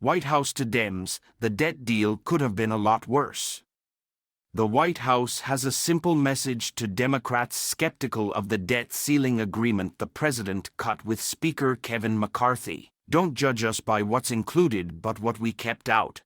White House to Dems, the debt deal could have been a lot worse. The White House has a simple message to Democrats skeptical of the debt ceiling agreement the president cut with Speaker Kevin McCarthy. Don't judge us by what's included but what we kept out.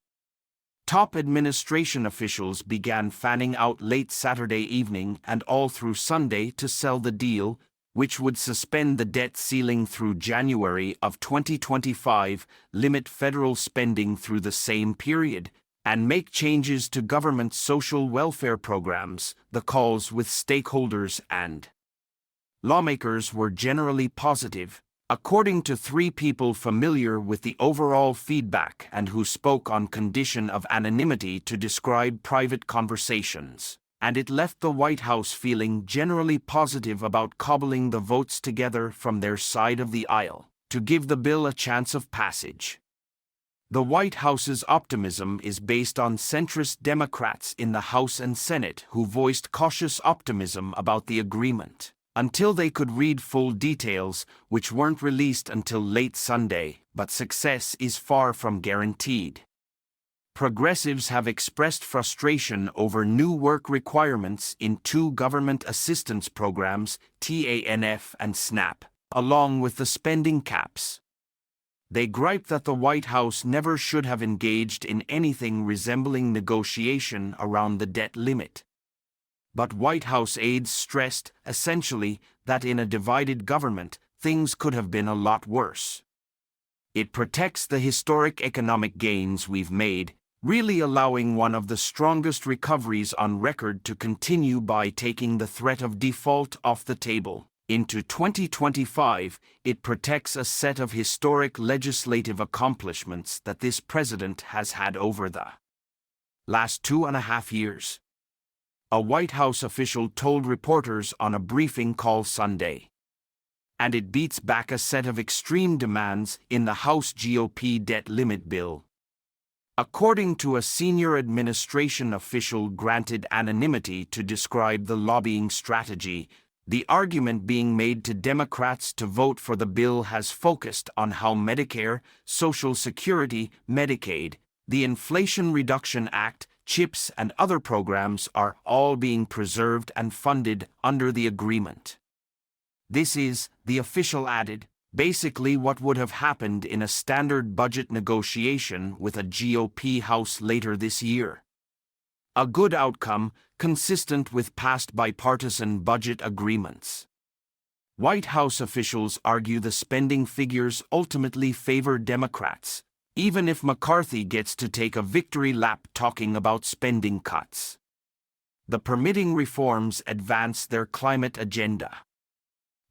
Top administration officials began fanning out late Saturday evening and all through Sunday to sell the deal, which would suspend the debt ceiling through January of 2025, limit federal spending through the same period, and make changes to government social welfare programs. The calls with stakeholders and lawmakers were generally positive, according to 3 people familiar with the overall feedback and who spoke on condition of anonymity to describe private conversations. And it left the White House feeling generally positive about cobbling the votes together from their side of the aisle to give the bill a chance of passage. The White House's optimism is based on centrist Democrats in the House and Senate who voiced cautious optimism about the agreement until they could read full details, which weren't released until late Sunday, but success is far from guaranteed. Progressives have expressed frustration over new work requirements in 2 government assistance programs, TANF and SNAP, along with the spending caps. They gripe that the White House never should have engaged in anything resembling negotiation around the debt limit. But White House aides stressed, essentially, that in a divided government, things could have been a lot worse. It protects the historic economic gains we've made, really allowing one of the strongest recoveries on record to continue by taking the threat of default off the table. Into 2025, it protects a set of historic legislative accomplishments that this president has had over the last 2.5 years. A White House official told reporters on a briefing call Sunday. And it beats back a set of extreme demands in the House GOP debt limit bill. According to a senior administration official granted anonymity to describe the lobbying strategy, the argument being made to Democrats to vote for the bill has focused on how Medicare, Social Security, Medicaid, the Inflation Reduction Act, CHIPS and other programs are all being preserved and funded under the agreement. This is, the official added, basically what would have happened in a standard budget negotiation with a GOP House later this year. A good outcome, consistent with past bipartisan budget agreements. White House officials argue the spending figures ultimately favor Democrats, even if McCarthy gets to take a victory lap talking about spending cuts. The permitting reforms advance their climate agenda.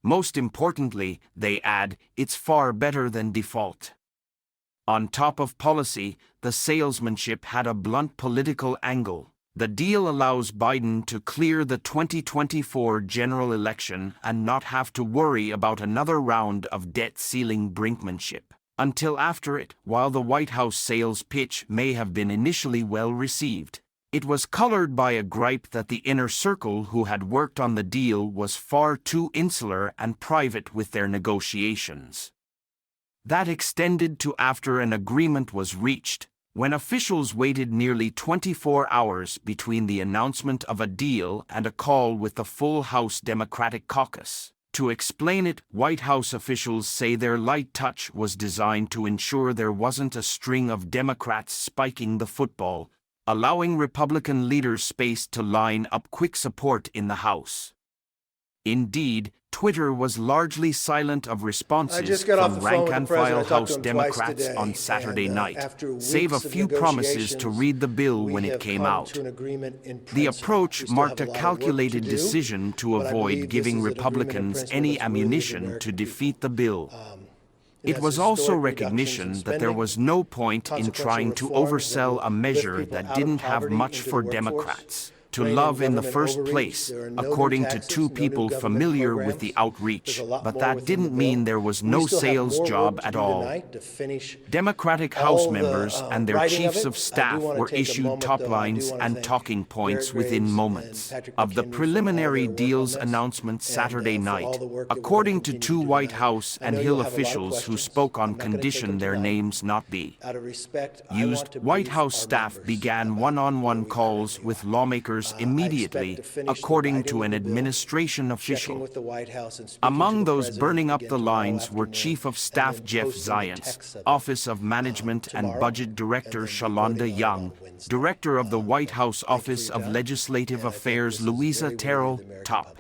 Most importantly, they add, it's far better than default. On top of policy, the salesmanship had a blunt political angle. The deal allows Biden to clear the 2024 general election and not have to worry about another round of debt ceiling brinkmanship until after it. While the White House sales pitch may have been initially well received, it was colored by a gripe that the inner circle who had worked on the deal was far too insular and private with their negotiations. That extended to after an agreement was reached, when officials waited nearly 24 hours between the announcement of a deal and a call with the full House Democratic caucus. To explain it, White House officials say their light touch was designed to ensure there wasn't a string of Democrats spiking the football, allowing Republican leaders space to line up quick support in the House. Indeed, Twitter was largely silent of responses from rank-and-file House Democrats on Saturday night, save a few promises to read the bill when it came out. The approach marked a calculated decision to avoid giving Republicans any ammunition to defeat the bill. It was also recognition that there was no point in trying to oversell a measure that didn't have much for Democrats. to love in the first place, according to two people familiar with the outreach, but that didn't mean there was no sales job at all. Democratic House members and their chiefs of staff were issued top lines and talking points within moments of the preliminary deal's announcement Saturday night, according to two White House and Hill officials who spoke on condition their names not be used. White House staff began one-on-one calls with lawmakers immediately, according to an administration official. Among those burning up the lines were Chief of Staff Jeff Zients, Office of Management and Budget Director Shalonda Young, Director of the White House Office of Legislative Affairs Louisa Terrell Top.